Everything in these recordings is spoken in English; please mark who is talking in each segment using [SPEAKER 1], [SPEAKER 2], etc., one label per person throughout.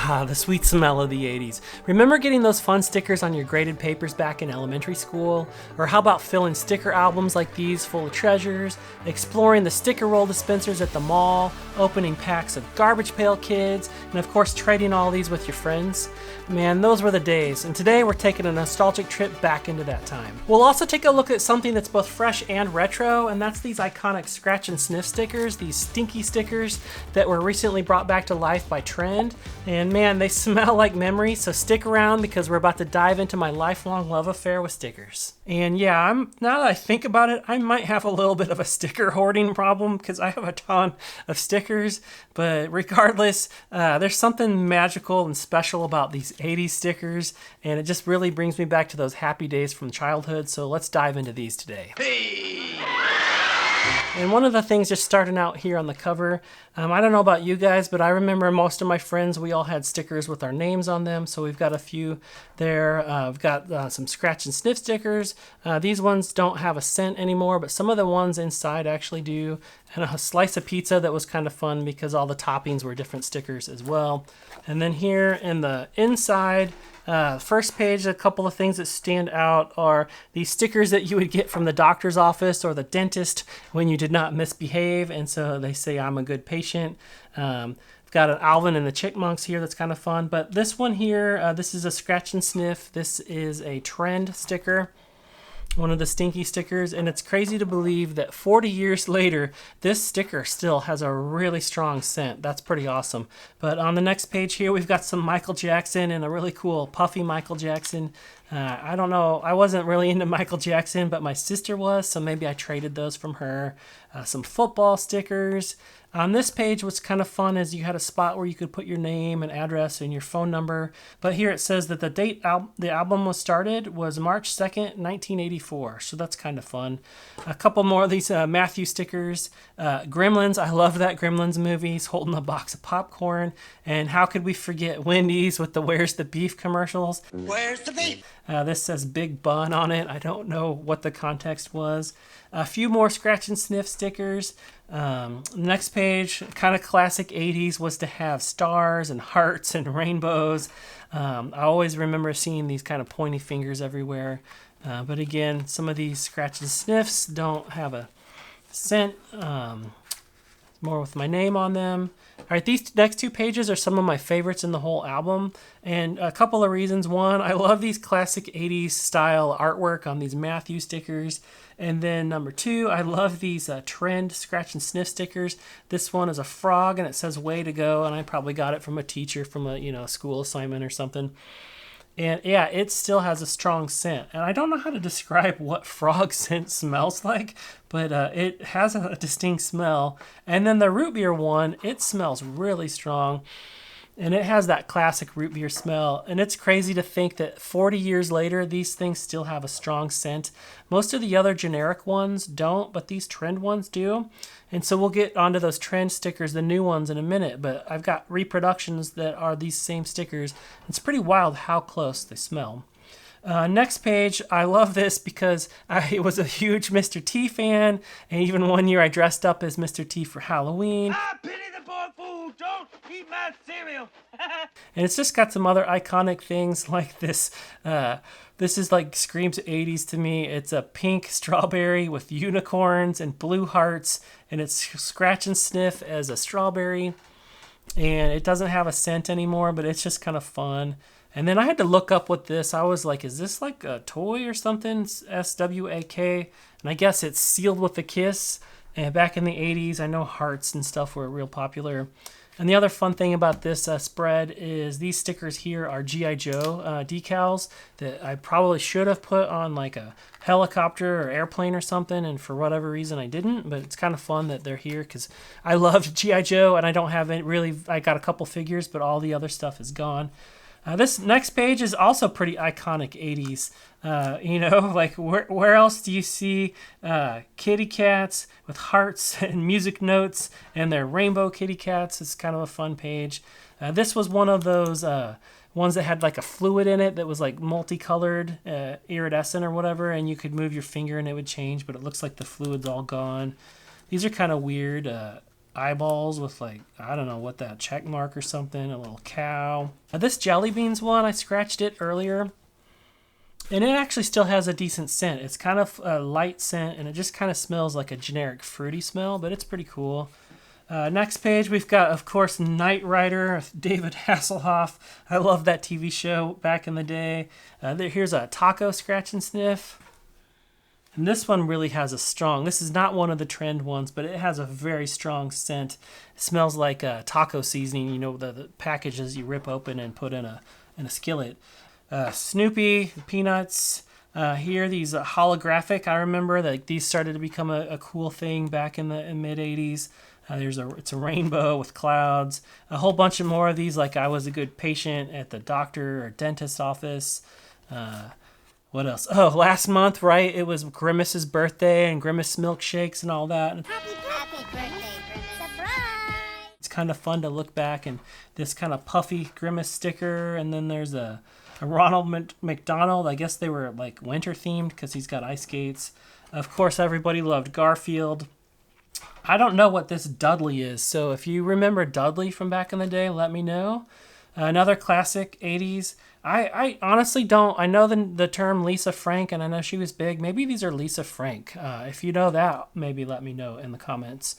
[SPEAKER 1] Ah, the sweet smell of the 80s. Remember getting those fun stickers on your graded papers back in elementary school? Or how about filling sticker albums like these full of treasures, exploring the sticker roll dispensers at the mall, opening packs of Garbage Pail Kids, and of course trading all these with your friends? Man, those were the days, and today we're taking a nostalgic trip back into that time. We'll also take a look at something that's both fresh and retro, and that's these iconic scratch and sniff stickers, these Stinky stickers that were recently brought back to life by Trend. And man, they smell like memory, so stick around because we're about to dive into my lifelong love affair with stickers. And yeah, now that I think about it, I might have a little bit of a sticker hoarding problem because I have a ton of stickers. But regardless, there's something magical and special about these 80s stickers, and it just really brings me back to those happy days from childhood. So let's dive into these today. Hey! And one of the things just starting out here on the cover, I don't know about you guys, but I remember most of my friends, we all had stickers with our names on them. So we've got a few there. We've got some scratch and sniff stickers. These ones don't have a scent anymore, but some of the ones inside actually do. And a slice of pizza that was kind of fun because all the toppings were different stickers as well. And then here in the inside, first page, a couple of things that stand out are these stickers that you would get from the doctor's office or the dentist when you did not misbehave, and so they say I'm a good patient. I've got an Alvin and the Chipmunks here that's kind of fun, but this one here, this is a scratch and sniff. This is a Trend sticker, one of the Stinky stickers, and it's crazy to believe that 40 years later, this sticker still has a really strong scent. That's pretty awesome. But on the next page here, we've got some Michael Jackson and a really cool puffy Michael Jackson. I don't know, I wasn't really into Michael Jackson, but my sister was, so maybe I traded those from her. Some football stickers. On this page, what's kind of fun is you had a spot where you could put your name and address and your phone number. But here it says that the date the album was started was March 2nd, 1984. So that's kind of fun. A couple more of these Matthew stickers. Gremlins, I love that Gremlins movie. He's holding a box of popcorn. And how could we forget Wendy's with the Where's the Beef commercials? Where's the beef? This says Big Bun on it. I don't know what the context was. A few more scratch and sniff stickers. Next page, kind of classic 80s, was to have stars and hearts and rainbows. I always remember seeing these kind of pointy fingers everywhere. But again, some of these scratch and sniffs don't have a scent. More with my name on them. All right, these next two pages are some of my favorites in the whole album, and a couple of reasons. One, I love these classic 80s style artwork on these Matthew stickers. And then number two, I love these Trend scratch and sniff stickers. This one is a frog and it says way to go, and I probably got it from a teacher from a school assignment or something. And yeah, it still has a strong scent. And I don't know how to describe what frog scent smells like, but it has a distinct smell. And then the root beer one, it smells really strong. And it has that classic root beer smell. And it's crazy to think that 40 years later, these things still have a strong scent. Most of the other generic ones don't, but these Trend ones do. And so we'll get onto those Trend stickers, the new ones, in a minute. But I've got reproductions that are these same stickers. It's pretty wild how close they smell. Next page, I love this because I was a huge Mr. T fan, and even one year I dressed up as Mr. T for Halloween. I pity the poor fool, don't eat my cereal. And it's just got some other iconic things like this. This is like screams 80s to me. It's a pink strawberry with unicorns and blue hearts, and it's scratch and sniff as a strawberry. And it doesn't have a scent anymore, but it's just kind of fun. And then I had to look up what this, I was like, is this like a toy or something? SWAK. And I guess it's sealed with a kiss. And back in the 80s, I know hearts and stuff were real popular. And the other fun thing about this spread is these stickers here are G.I. Joe decals that I probably should have put on like a helicopter or airplane or something, and for whatever reason I didn't, but it's kind of fun that they're here because I loved G.I. Joe, and I don't have it really, I got a couple figures, but all the other stuff is gone. This next page is also pretty iconic 80s. Like where else do you see kitty cats with hearts and music notes and their rainbow kitty cats? It's kind of a fun page. This was one of those ones that had like a fluid in it that was like multicolored, iridescent or whatever, and you could move your finger and it would change, but it looks like the fluid's all gone. These are kind of weird. eyeballs with like, I don't know what that, check mark or something, a little cow. This jelly beans one, I scratched it earlier. And it actually still has a decent scent. It's kind of a light scent, and it just kind of smells like a generic fruity smell, but it's pretty cool. Next page, we've got, of course, Knight Rider, David Hasselhoff. I love that TV show back in the day. Here's a taco scratch and sniff. And this one really has a strong, this is not one of the trend ones, but it has a very strong scent. It smells like taco seasoning, you know, the packages you rip open and put in a skillet. Snoopy, Peanuts. Here, these holographic. I remember that these started to become a cool thing back in the mid-80s. It's a rainbow with clouds. A whole bunch of more of these, like I was a good patient at the doctor or dentist office. What else? Oh, last month, right? It was Grimace's birthday and Grimace milkshakes and all that.
[SPEAKER 2] Happy birthday, Grimace! Surprise!
[SPEAKER 1] It's kind of fun to look back and this kind of puffy Grimace sticker, and then there's a Ronald McDonald. I guess they were like winter themed because he's got ice skates. Of course, everybody loved Garfield. I don't know what this Dudley is, so if you remember Dudley from back in the day, let me know. Another classic 80s. I honestly don't. I know the term Lisa Frank, and I know she was big. Maybe these are Lisa Frank. If you know that, maybe let me know in the comments.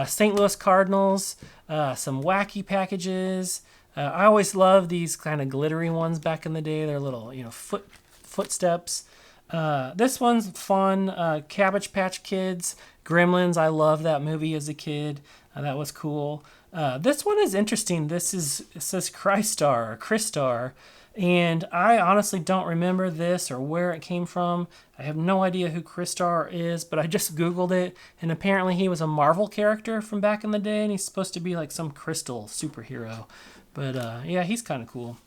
[SPEAKER 1] St. Louis Cardinals, some wacky packages. I always loved these kind of glittery ones back in the day. They're little, footsteps. This one's fun. Cabbage Patch Kids, Gremlins. I loved that movie as a kid. That was cool. This one is interesting. It says Crystar or Crystar, and I honestly don't remember this or where it came from. I have no idea who Crystar is, but I just Googled it, and apparently he was a Marvel character from back in the day, and he's supposed to be like some crystal superhero. But yeah, he's kind of cool.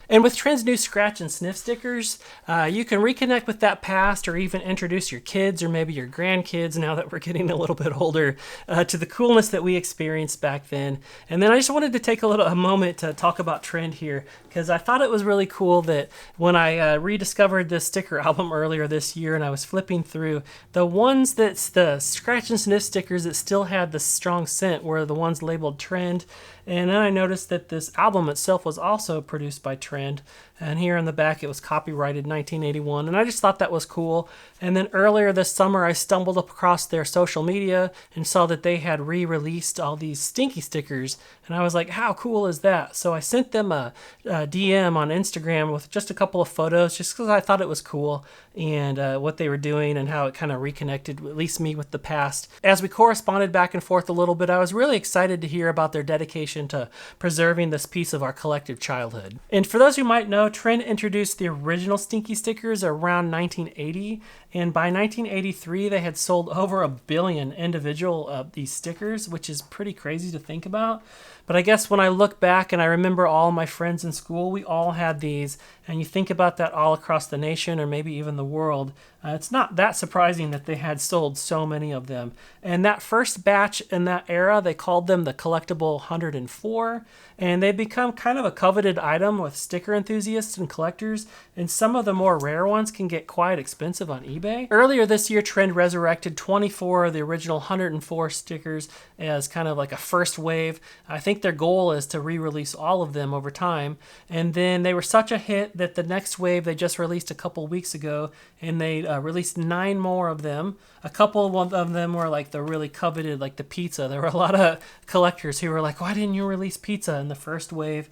[SPEAKER 1] And with Trend's new scratch and sniff stickers, you can reconnect with that past or even introduce your kids or maybe your grandkids, now that we're getting a little bit older, to the coolness that we experienced back then. And then I just wanted to take a moment to talk about Trend here, because I thought it was really cool that when I rediscovered this sticker album earlier this year and I was flipping through, the ones that's the scratch and sniff stickers that still had the strong scent were the ones labeled Trend. And then I noticed that this album itself was also produced by Trend. And here in the back, it was copyrighted 1981. And I just thought that was cool. And then earlier this summer, I stumbled across their social media and saw that they had re-released all these Stinky stickers. And I was like, how cool is that? So I sent them a DM on Instagram with just a couple of photos, just because I thought it was cool and what they were doing and how it kind of reconnected, at least me, with the past. As we corresponded back and forth a little bit, I was really excited to hear about their dedication to preserving this piece of our collective childhood. And for those who might know, Trend introduced the original Stinky stickers around 1980, and by 1983 they had sold over 1 billion individual of these stickers, which is pretty crazy to think about. But I guess when I look back and I remember all my friends in school, we all had these, and you think about that all across the nation or maybe even the world, it's not that surprising that they had sold so many of them. And that first batch in that era, they called them the Collectible 104, and they become kind of a coveted item with sticker enthusiasts and collectors, and some of the more rare ones can get quite expensive on eBay. Earlier this year, Trend resurrected 24 of the original 104 stickers as kind of like a first wave. I think their goal is to re-release all of them over time, and then they were such a hit that the next wave they just released a couple weeks ago, and they released 9 more of them. A couple of them were like the really coveted, like the pizza. There were a lot of collectors who were like, why didn't you release pizza in the first wave?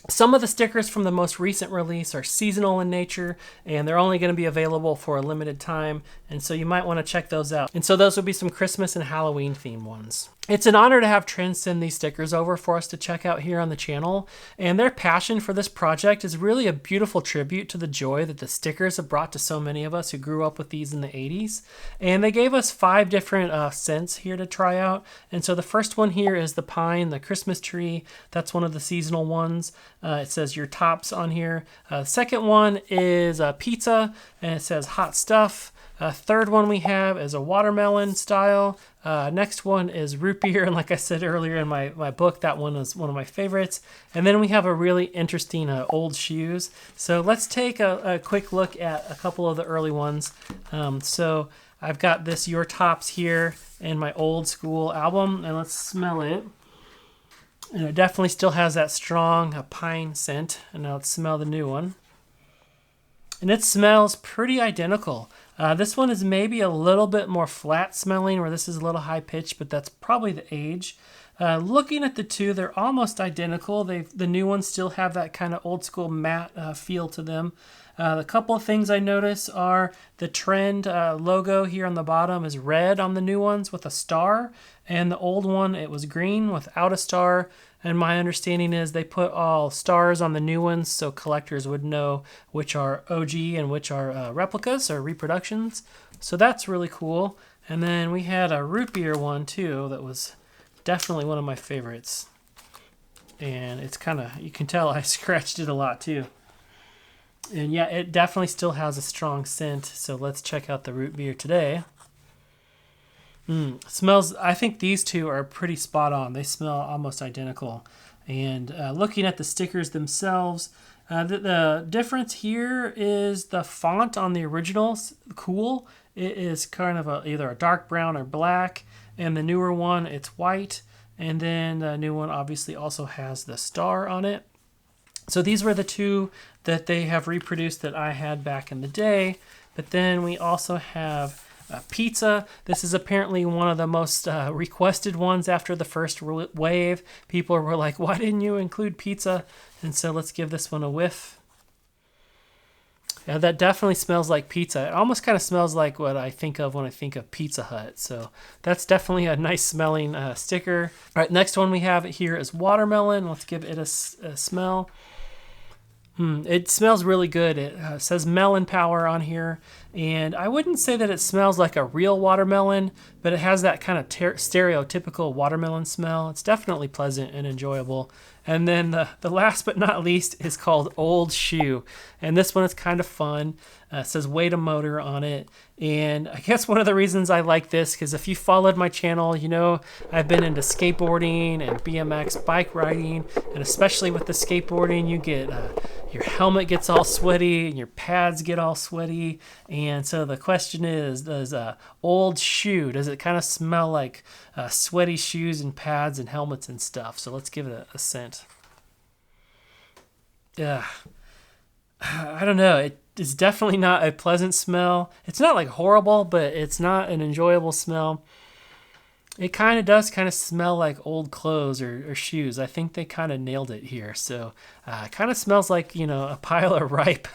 [SPEAKER 1] Some of the stickers from the most recent release are seasonal in nature, and they're only going to be available for a limited time, and so you might want to check those out. And so those will be some Christmas and Halloween themed ones. It's an honor to have Trend send these stickers over for us to check out here on the channel, and their passion for this project is really a beautiful tribute to the joy that the stickers have brought to so many of us who grew up with these in the 80s. And they gave us 5 different scents here to try out, and so the first one here is the pine, the Christmas tree. That's one of the seasonal ones. It says your tops on here. Second one is pizza, and it says hot stuff. Third one we have is a watermelon style. Next one is root beer, and like I said earlier in my book, that one is one of my favorites. And then we have a really interesting old shoes. So let's take a quick look at a couple of the early ones. So I've got this Your Tops here in my old school album, and let's smell it. And it definitely still has that strong pine scent. And now let's smell the new one. And it smells pretty identical. This one is maybe a little bit more flat smelling, where this is a little high pitched, but that's probably the age. Looking at the two, they're almost identical. The new ones still have that kind of old school matte feel to them. The couple of things I notice are the trend logo here on the bottom is red on the new ones with a star, and the old one, it was green without a star. And my understanding is they put all stars on the new ones so collectors would know which are OG and which are replicas or reproductions. So that's really cool. And then we had a root beer one too that was definitely one of my favorites. And it's kind of, you can tell I scratched it a lot too. And yeah, it definitely still has a strong scent. So let's check out the root beer today. Smells, I think these two are pretty spot on. They smell almost identical. And looking at the stickers themselves, the difference here is the font on the originals, cool. It is kind of either a dark brown or black. And the newer one, it's white. And then the new one obviously also has the star on it. So these were the two that they have reproduced that I had back in the day. But then we also have pizza. This is apparently one of the most requested ones after the first wave. People were like, why didn't you include pizza? And so let's give this one a whiff. Yeah, that definitely smells like pizza. It almost kind of smells like what I think of when I think of Pizza Hut. So that's definitely a nice smelling sticker. All right, next one we have here is watermelon. Let's give it a smell. It smells really good. It says melon power on here. And I wouldn't say that it smells like a real watermelon, but it has that kind of stereotypical watermelon smell. It's definitely pleasant and enjoyable. And then the last but not least is called Old Shoe. And this one is kind of fun. It says Wait a Motor on it. And I guess one of the reasons I like this, because if you followed my channel, you know I've been into skateboarding and BMX bike riding. And especially with the skateboarding, you get your helmet gets all sweaty and your pads get all sweaty. And so the question is, does Old Shoe, does it kind of smell like sweaty shoes and pads and helmets and stuff? So let's give it a scent. Yeah, I don't know. It's definitely not a pleasant smell. It's not like horrible, but it's not an enjoyable smell. It kind of does kind of smell like old clothes or shoes. I think they kind of nailed it here. So it kind of smells like, you know, a pile of ripe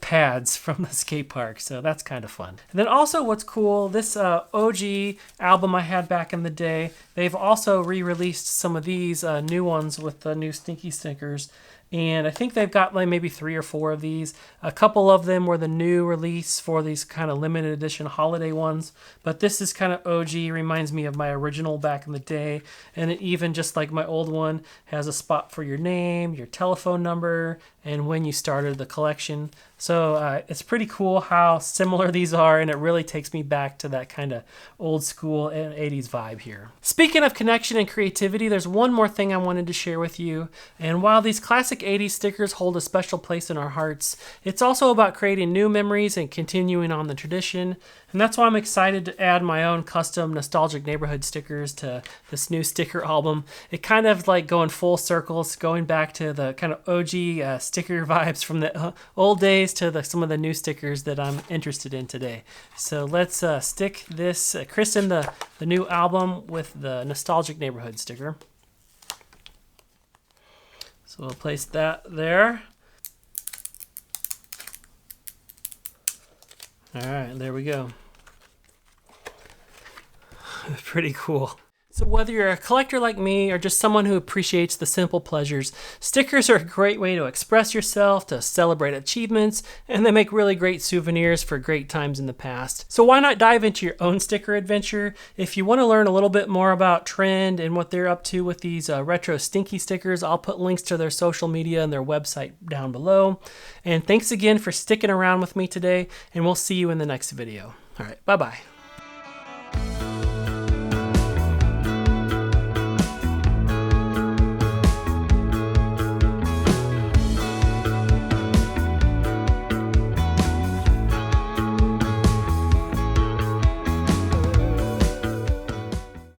[SPEAKER 1] pads from the skate park. So that's kind of fun. And then also what's cool, this OG album I had back in the day, they've also re-released some of these new ones with the new Stinky stickers. And I think they've got like maybe 3 or 4 of these. A couple of them were the new release for these kind of limited edition holiday ones. But this is kind of OG, reminds me of my original back in the day. And it even, just like my old one, has a spot for your name, your telephone number, and when you started the collection. So it's pretty cool how similar these are, and it really takes me back to that kind of old school 80s vibe here. Speaking of connection and creativity, there's one more thing I wanted to share with you. And while these classic 80s stickers hold a special place in our hearts, it's also about creating new memories and continuing on the tradition. And that's why I'm excited to add my own custom nostalgic neighborhood stickers to this new sticker album. It kind of like going full circles, going back to the kind of OG sticker vibes from the old days to some of the new stickers that I'm interested in today. So let's stick this, christen the new album with the nostalgic neighborhood sticker. So we'll place that there. All right, there we go. Pretty cool. So whether you're a collector like me or just someone who appreciates the simple pleasures, stickers are a great way to express yourself, to celebrate achievements, and they make really great souvenirs for great times in the past. So why not dive into your own sticker adventure? If you want to learn a little bit more about Trend and what they're up to with these retro Stinky stickers, I'll put links to their social media and their website down below. And thanks again for sticking around with me today, and we'll see you in the next video. All right, bye-bye.